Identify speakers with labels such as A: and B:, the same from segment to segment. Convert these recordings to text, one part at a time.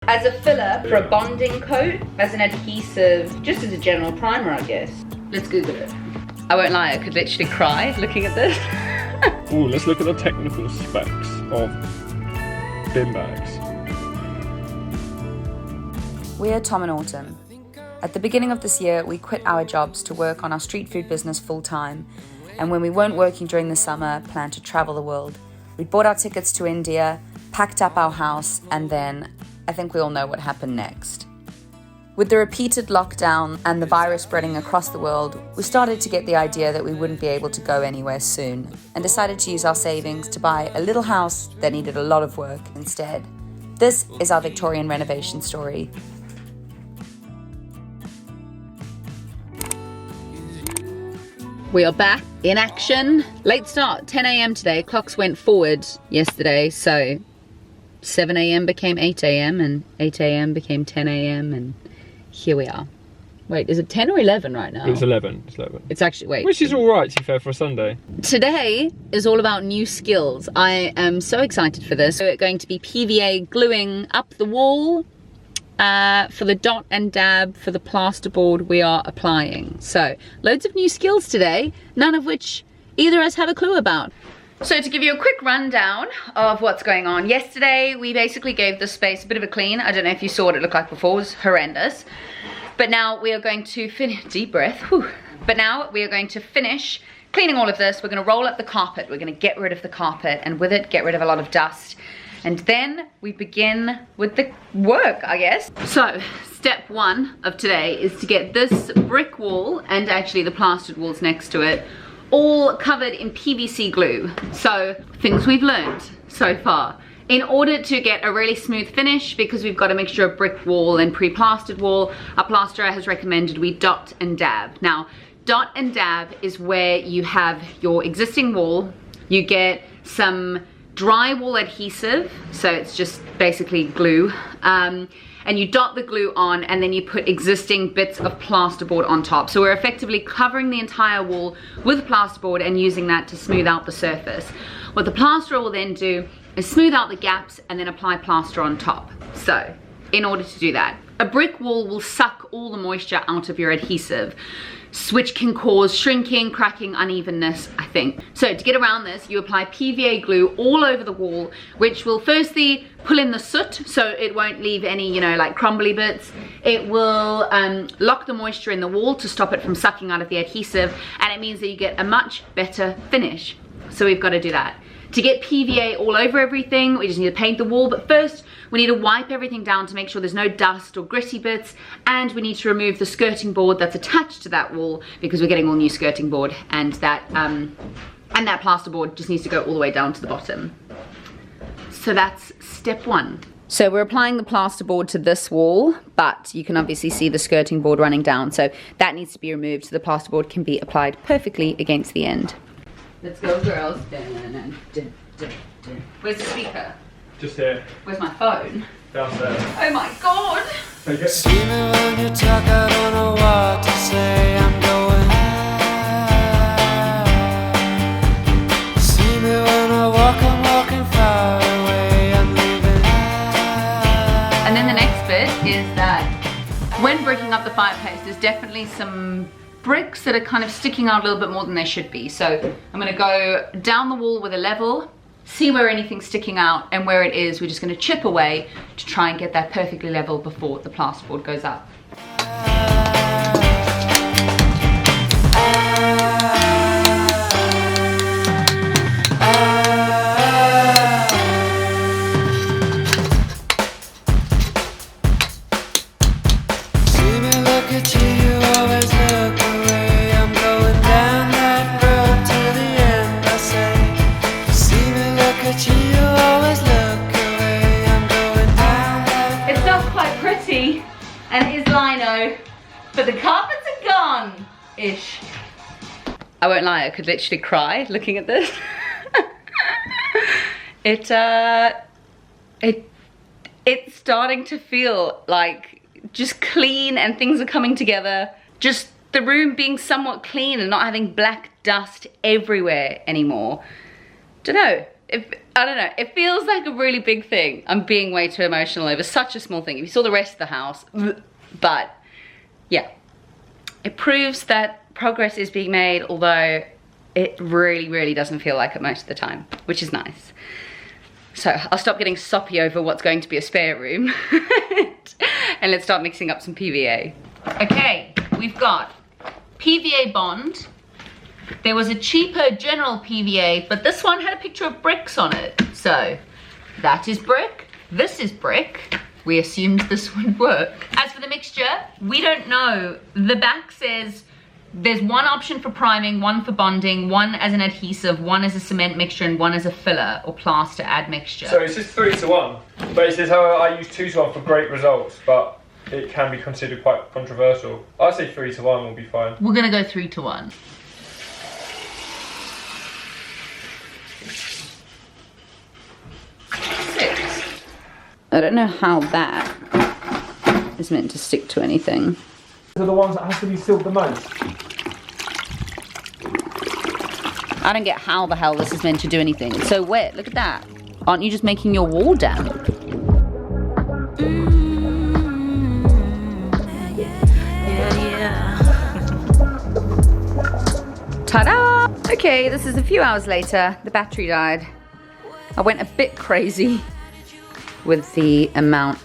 A: As a filler for a bonding coat, as an adhesive, just as a general primer, I guess. Let's Google it. I won't lie, I could literally cry looking at this.
B: Ooh, let's look at the technical specs of bin bags.
C: We're Tom and Autumn. At the beginning of this year, we quit our jobs to work on our street food business full time. And when we weren't working during the summer, planned to travel the world. We bought our tickets to India, packed up our house, and then I think we all know what happened next. With the repeated lockdown and the virus spreading across the world, we started to get the idea that we wouldn't be able to go anywhere soon and decided to use our savings to buy a little house that needed a lot of work instead. This is our Victorian renovation story.
A: We are back in action. Late start, 10 a.m. today. Clocks went forward yesterday, so 7 a.m. became 8 a.m. and 8 a.m. became 10 a.m. and here we are. Wait, is it 10 or 11 right now?
B: It's 11. It's 11.
A: It's actually, wait.
B: Which is all right, to be fair, for a Sunday.
A: Today is all about new skills. I am so excited for this. So we're going to be PVA gluing up the wall for the dot and dab for the plasterboard we are applying. So loads of new skills today, none of which either of us have a clue about. So to give you a quick rundown of what's going on, yesterday we basically gave this space a bit of a clean. I don't know if you saw what it looked like before, it was horrendous. But now we are going to finish, deep breath, whew. But now we are going to finish cleaning all of this. We're gonna roll up the carpet, we're gonna get rid of the carpet, and with it, get rid of a lot of dust. And then we begin with the work, I guess. So, step one of today is to get this brick wall, and actually the plastered walls next to it, all covered in PVC glue. So, things we've learned so far. In order to get a really smooth finish, because we've got a mixture of brick wall and pre-plastered wall, our plasterer has recommended we dot and dab. Now, dot and dab is where you have your existing wall, you get some drywall adhesive, so it's just basically glue, and you dot the glue on and then you put existing bits of plasterboard on top. So we're effectively covering the entire wall with plasterboard and using that to smooth out the surface. What the plasterer will then do is smooth out the gaps and then apply plaster on top. So in order to do that, a brick wall will suck all the moisture out of your adhesive, which can cause shrinking, cracking, unevenness, I think. So to get around this, you apply PVA glue all over the wall, which will firstly pull in the soot, so it won't leave any, you know, like crumbly bits. It will lock the moisture in the wall to stop it from sucking out of the adhesive, and it means that you get a much better finish. So we've got to do that. To get PVA all over everything, we just need to paint the wall, but first we need to wipe everything down to make sure there's no dust or gritty bits, and we need to remove the skirting board that's attached to that wall because we're getting all new skirting board, and that plasterboard just needs to go all the way down to the bottom. So that's step one. So we're applying the plasterboard to this wall, but you can obviously see the skirting board running down, so that needs to be removed so the plasterboard can be applied perfectly against the end. Let's go, girls. Where's the speaker?
B: Just here.
A: Where's my phone?
B: Downstairs.
A: Oh my god!
B: Take it.
D: See me when you talk, I don't know what to say. I'm going high. See me when I walk, I'm walking far away. I'm leaving high.
A: And then the next bit is that when bricking up the fireplace, there's definitely some bricks that are kind of sticking out a little bit more than they should be. So I'm gonna go down the wall with a level, see where anything's sticking out, and where it is, we're just gonna chip away to try and get that perfectly level before the plasterboard goes up. And it is lino, but the carpets are gone-ish. I won't lie, I could literally cry looking at this. It's starting to feel like just clean and things are coming together. Just the room being somewhat clean and not having black dust everywhere anymore. Dunno, I don't know, it feels like a really big thing. I'm being way too emotional over such a small thing. If you saw the rest of the house, but yeah. It proves that progress is being made, although it really doesn't feel like it most of the time, which is nice. So I'll stop getting soppy over what's going to be a spare room and let's start mixing up some PVA. Okay, we've got PVA bond. There was a cheaper general PVA, but this one had a picture of bricks on it. So that is brick, this is brick. We assumed this would work. As for the mixture, we don't know. The back says there's one option for priming, one for bonding, one as an adhesive, one as a cement mixture, and one as a filler or plaster admixture.
B: So it's just 3 to 1. But it says how I use 2 to 1 for great results, but it can be considered quite controversial. I say 3 to 1 will be fine.
A: We're gonna go 3 to 1. I don't know how that is meant to stick to anything.
B: These are the ones that have to be sealed the most.
A: I don't get how the hell this is meant to do anything. It's so wet, look at that. Aren't you just making your wall damp? Ta-da! Okay, this is a few hours later. The battery died. I went a bit crazy with the amount,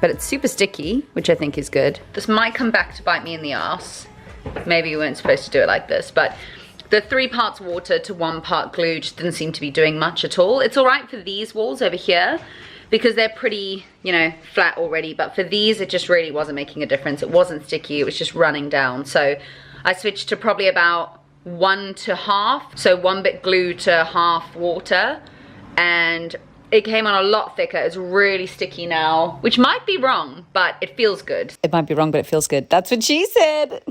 A: but it's super sticky, which I think is good. This might come back to bite me in the ass. Maybe we weren't supposed to do it like this, but the 3 parts water to 1 part glue just didn't seem to be doing much at all. It's all right for these walls over here because they're pretty, you know, flat already, but for these, it just really wasn't making a difference. It wasn't sticky, it was just running down. So I switched to probably about 1 to half, so 1 bit glue to half water, and it came on a lot thicker. It's really sticky now, which might be wrong, but it feels good.
C: It might be wrong, but it feels good. That's what she said.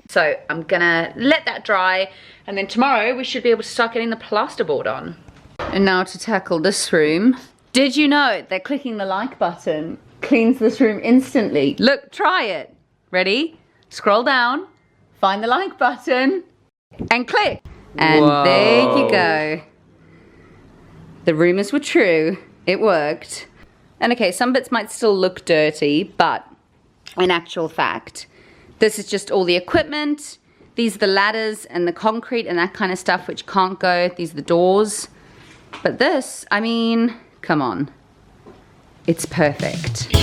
A: So I'm gonna let that dry, and then tomorrow we should be able to start getting the plasterboard on. And now to tackle this room. Did you know that clicking the like button cleans this room instantly? Look, try it. Ready? Scroll down, find the like button, and click. And there you go. The rumors were true. It worked. And okay, some bits might still look dirty, but in actual fact, this is just all the equipment. These are the ladders and the concrete and that kind of stuff which can't go. These are the doors. But this, I mean, come on. It's perfect.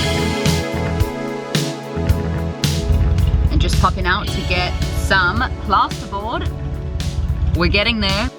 A: And just popping out to get some plasterboard. We're getting there.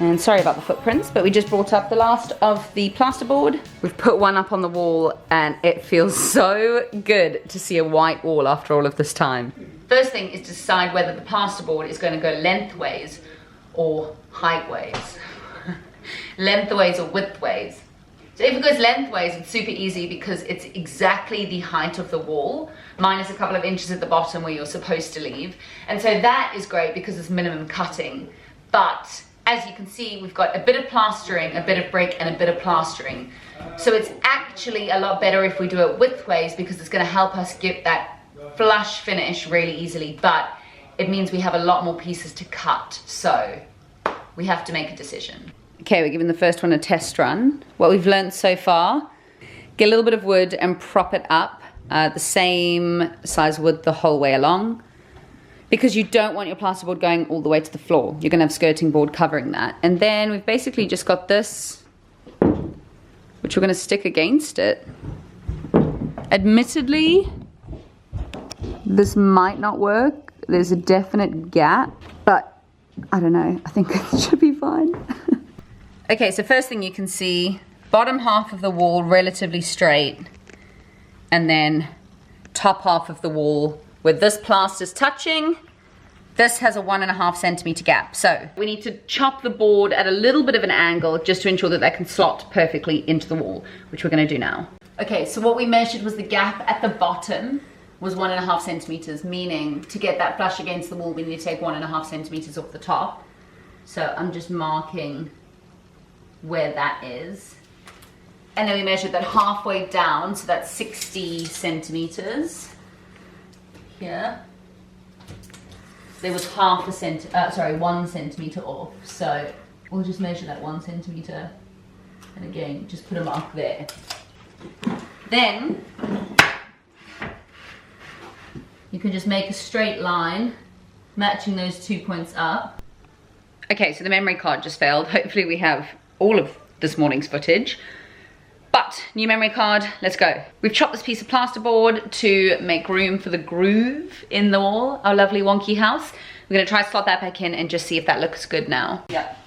A: And sorry about the footprints, but we just brought up the last of the plasterboard. We've put one up on the wall and it feels so good to see a white wall after all of this time. First thing is to decide whether the plasterboard is going to go lengthways or heightways. Lengthways or widthways. So if it goes lengthways, it's super easy because it's exactly the height of the wall, minus a couple of inches at the bottom where you're supposed to leave. And so that is great because it's minimum cutting. But as you can see, we've got a bit of plastering, a bit of brick, and a bit of plastering. So it's actually a lot better if we do it widthways because it's going to help us get that flush finish really easily, but it means we have a lot more pieces to cut, so we have to make a decision. Okay, we're giving the first one a test run. What we've learned so far, get a little bit of wood and prop it up the same size wood the whole way along, because you don't want your plasterboard going all the way to the floor. You're gonna have skirting board covering that. And then we've basically just got this, which we're gonna stick against it. Admittedly, this might not work. There's a definite gap, but I don't know, I think it should be fine. Okay, so first thing you can see, bottom half of the wall relatively straight, and then top half of the wall where this plaster's touching, this has a 1.5 centimeter gap. So we need to chop the board at a little bit of an angle just to ensure that they can slot perfectly into the wall, which we're gonna do now. Okay, so what we measured was the gap at the bottom was 1.5 centimeters, meaning to get that flush against the wall, we need to take 1.5 centimeters off the top. So I'm just marking where that is. And then we measured that halfway down, so that's 60 centimeters. Here. There was 1 centimeter off. So we'll just measure that 1 centimeter. And again, just put a mark there. Then you can just make a straight line, matching those 2 points up. Okay, so the memory card just failed. Hopefully we have all of this morning's footage. But, new memory card, let's go. We've chopped this piece of plasterboard to make room for the groove in the wall, our lovely wonky house. We're gonna try to slot that back in and just see if that looks good now. Yep.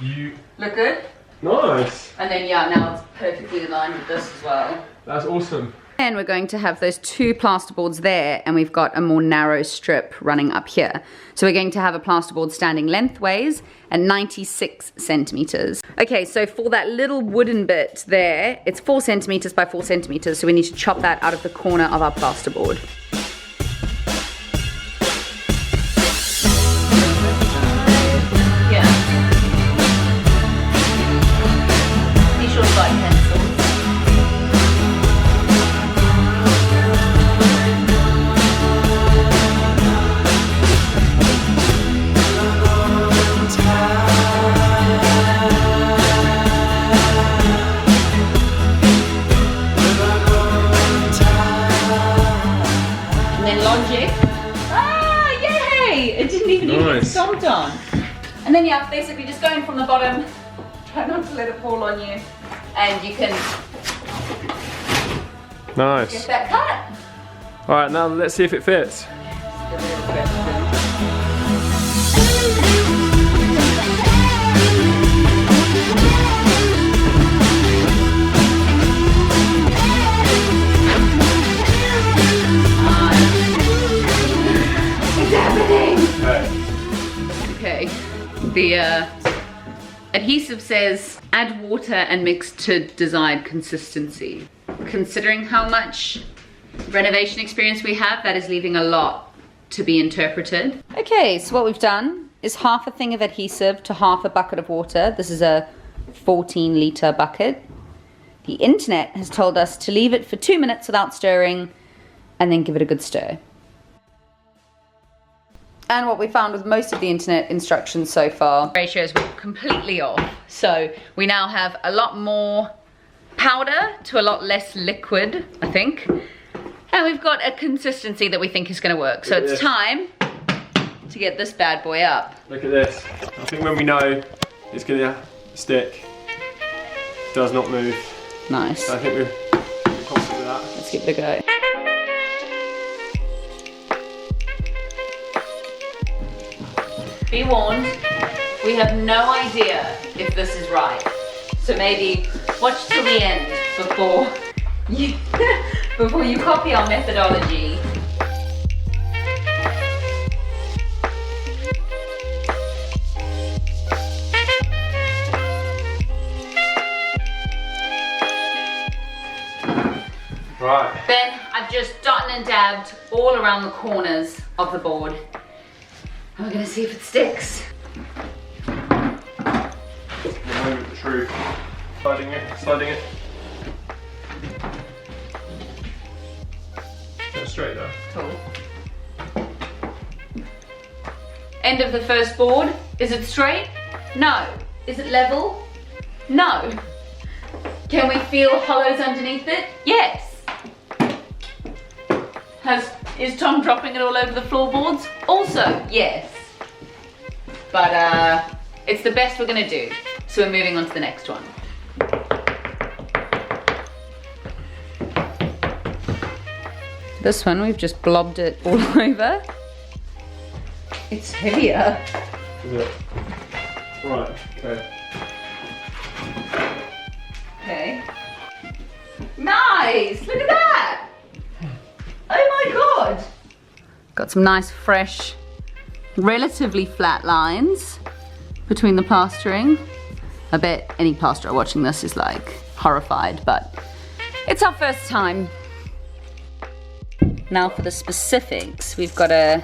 B: You
A: Look good?
B: nice.
A: And then yeah, now it's perfectly aligned with this as well.
B: That's awesome.
A: And we're going to have those 2 plasterboards there, and we've got a more narrow strip running up here. So we're going to have a plasterboard standing lengthways at 96 centimeters. Okay, so for that little wooden bit there, it's 4 centimeters by 4 centimeters, so we need to chop that out of the corner of our plasterboard. Yeah. Be sure to like pencils. Stomped on. And then yeah, basically just going from the bottom, try not to let it fall on you, and you can
B: Nice.
A: get that cut.
B: Alright, now let's see if it fits.
A: It's happening! Okay, the adhesive says add water and mix to desired consistency. Considering how much renovation experience we have, that is leaving a lot to be interpreted. Okay, so what we've done is half a thing of adhesive to half a bucket of water. This is a 14-litre bucket. The internet has told us to leave it for 2 minutes without stirring and then give it a good stir. And what we found with most of the internet instructions so far, ratios were completely off. So we now have a lot more powder to a lot less liquid, I think. And we've got a consistency that we think is gonna work. So it's time to get this bad boy up.
B: Look at this. I think when we know it's gonna stick, it does not move.
A: Nice.
B: So I think we're confident with that.
A: Let's give it a go. Be warned, we have no idea if this is right. So maybe watch till the end before you copy our methodology.
B: Right.
A: Then I've just dotted and dabbed all around the corners of the board. And we're gonna see if it sticks.
B: The moment of truth. Sliding it. Go straight though.
A: Cool. End of the first board. Is it straight? No. Is it level? No. Can we feel hollows underneath it? Yes. Is Tom dropping it all over the floorboards? Also, yes. But it's the best we're gonna do. So we're moving on to the next one. This one, we've just blobbed it all over. It's heavier.
B: Is it? Right, okay.
A: Okay. Nice! Look at that! Oh my god! Got some nice, fresh, relatively flat lines between the plastering. I bet any plasterer watching this is like horrified, but it's our first time. Now for the specifics, we've got to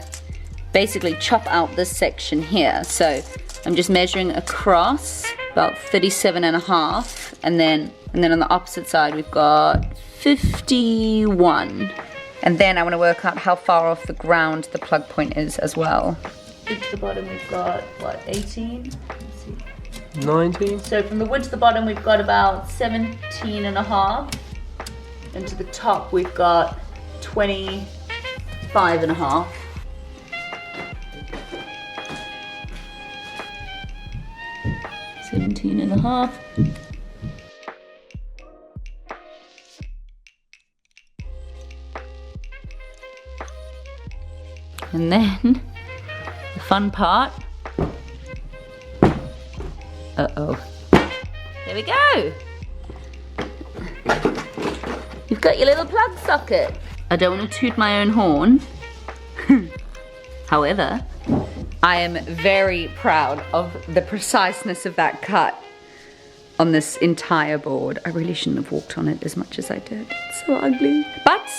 A: basically chop out this section here. So I'm just measuring across about 37.5, and then on the opposite side we've got 51. And then I want to work out how far off the ground the plug point is as well. Wood to the bottom we've got, what, 18? Let's see.
B: 19?
A: So from the wood to the bottom we've got about 17.5. And to the top we've got 25.5. $17.5. And then the fun part. Uh-oh. There we go. You've got your little plug socket. I don't want to toot my own horn. However, I am very proud of the preciseness of that cut on this entire board. I really shouldn't have walked on it as much as I did. It's so ugly. But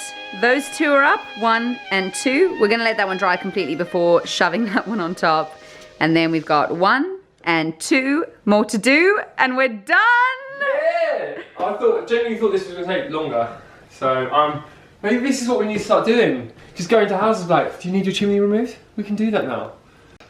A: those two are up, 1 and 2. We're gonna let that one dry completely before shoving that one on top. And then we've got 1 and 2 more to do, and we're done!
B: Yeah! I genuinely thought this was gonna take longer. So, maybe this is what we need to start doing. Just going to houses like, do you need your chimney removed? We can do that now.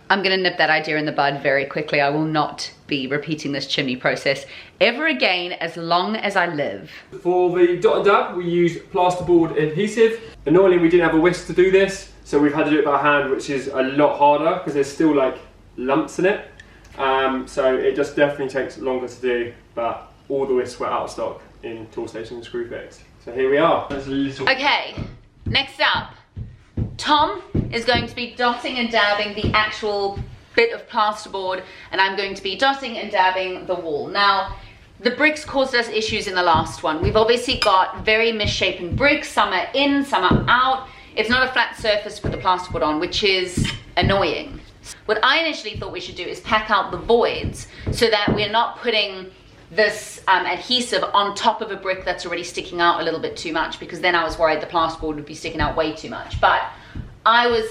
A: I'm gonna nip that idea in the bud very quickly. I will not be repeating this chimney process ever again as long as I live.
B: For the dot and dab, we use plasterboard adhesive. Annoyingly, we didn't have a whisk to do this, so we've had to do it by hand, which is a lot harder because there's still like lumps in it. So it just definitely takes longer to do, but all the whisks were out of stock in Toolstation and Screwfix. So here we are. There's a little...
A: Okay, next up. Tom is going to be dotting and dabbing the actual bit of plasterboard, and I'm going to be dotting and dabbing the wall. Now, the bricks caused us issues in the last one. We've obviously got very misshapen bricks. Some are in, some are out. It's not a flat surface with the plasterboard on, which is annoying. What I initially thought we should do is pack out the voids so that we're not putting this adhesive on top of a brick that's already sticking out a little bit too much, because then I was worried the plasterboard would be sticking out way too much. But I was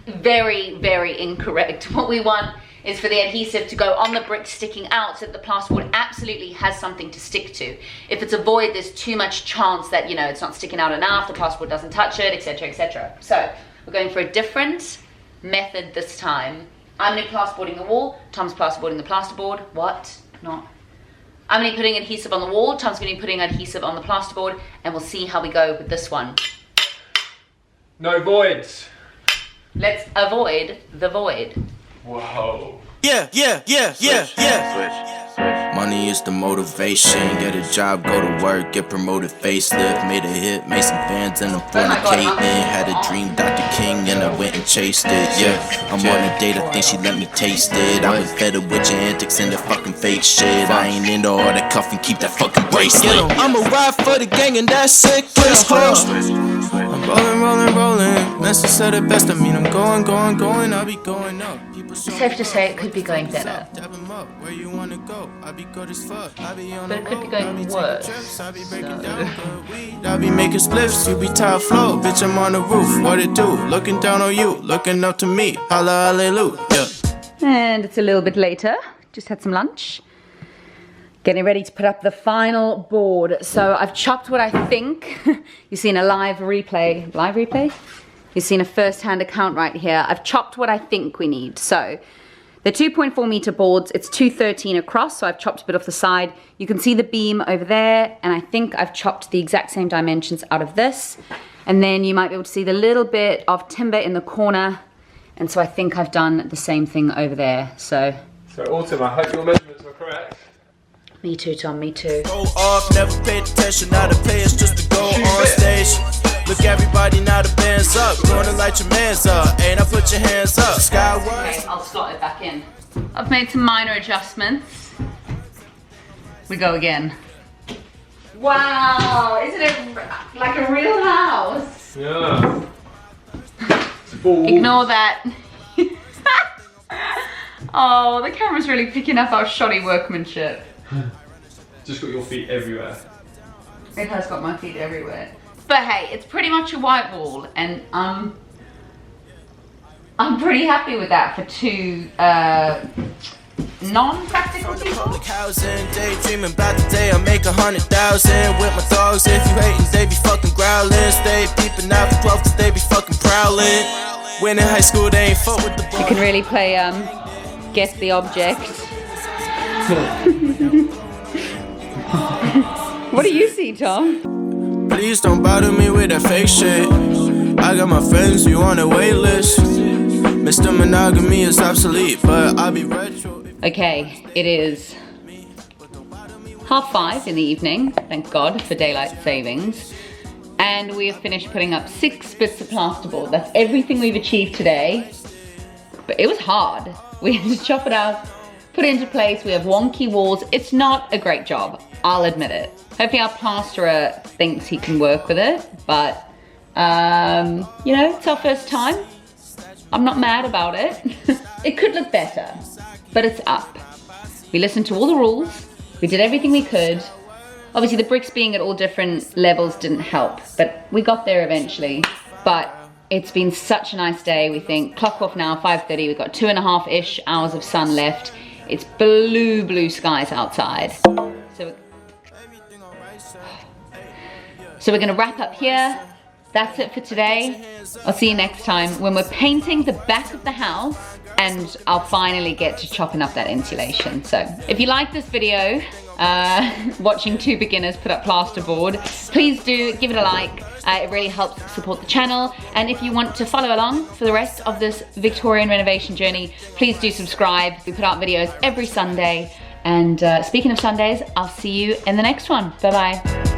A: very, very incorrect. What we want is for the adhesive to go on the brick sticking out so that the plasterboard absolutely has something to stick to. If it's a void, there's too much chance that, you know, it's not sticking out enough, the plasterboard doesn't touch it, etc., etc. So we're going for a different method this time. I'm going to be plasterboarding the wall, Tom's plasterboarding the plasterboard. What? Not. I'm going to be putting adhesive on the wall, Tom's going to be putting adhesive on the plasterboard, and we'll see how we go with this one.
B: No voids.
A: Let's avoid the void.
B: Whoa.
D: Yeah. Money is the motivation. Get a job, go to work, get promoted, facelift. Made a hit, made some fans, and I'm fornicating. Had a dream, Dr. King, and I went and chased it. Yeah, I'm on a date, I think she let me taste it. I've been fed up with your antics and that fucking fake shit. I ain't into all that cuff and keep that fucking bracelet. I'ma ride for the gang and that's sick. Case closed. I'm rolling. Messi said it best. I mean, I'm going. I'll be going up.
A: Safe to say it could be going better. But it could be going worse. So.
D: I be making spliffs, you be top flow. Bitch, I'm on the roof. What it do? Looking down on you, looking up to me. Holla, hallelujah.
A: And it's a little bit later. Just had some lunch. Getting ready to put up the final board. So I've chopped what I think. You've seen a live replay. Live replay? You've seen a first-hand account right here. I've chopped what I think we need. So the 2.4 meter boards, it's 213 across, so I've chopped a bit off the side. You can see the beam over there, and I think I've chopped the exact same dimensions out of this. And then you might be able to see the little bit of timber in the corner. And so I think I've done the same thing over there. So
B: Autumn, I hope your measurements were correct.
C: Me too, Tom, me too.
D: Go off, never paid attention, now the players just to go on stage. Look, everybody, now the band's up. Gonna light your mans up. Ain't I put your hands up. Skyward.
A: Okay, I'll slot it back in. I've made some minor adjustments. We go again. Wow, isn't it like a real house?
B: Yeah. Ball.
A: Ignore that. Oh, the camera's really picking up our shoddy workmanship.
B: Just got your feet everywhere.
A: It has got my feet everywhere. But hey, it's pretty much a white wall, and I'm pretty happy with that for two non-practical people.
D: Public housing, daydreaming about the day I make 100,000 with my dogs. If you hating, they be fucking growling. Stay peeping out for 12 cause they be fucking prowling. When in high school, they ain't fuck with the boys.
A: You can really play guess the object. What do you see, Tom?
D: Please don't bother me with that fake shit. I got my friends, you on the wait list. Mr. Monogamy is obsolete, but I'll be retro.
A: Okay, it is 5:30 in the evening, thank God for daylight savings. And we have finished putting up 6 bits of plasterboard. That's everything we've achieved today. But it was hard. We had to chop it out, put it into place. We have wonky walls. It's not a great job, I'll admit it. Hopefully our plasterer thinks he can work with it, but you know, it's our first time. I'm not mad about it. It could look better, but it's up. We listened to all the rules. We did everything we could. Obviously the bricks being at all different levels didn't help, but we got there eventually. But it's been such a nice day. We think clock off now, 5:30. We've got 2.5-ish hours of sun left. It's blue skies outside. So we're gonna wrap up here. That's it for today. I'll see you next time when we're painting the back of the house and I'll finally get to chopping up that insulation. So if you like this video, watching two beginners put up plasterboard, please do give it a like. It really helps support the channel. And if you want to follow along for the rest of this Victorian renovation journey, please do subscribe. We put out videos every Sunday. And speaking of Sundays, I'll see you in the next one. Bye-bye.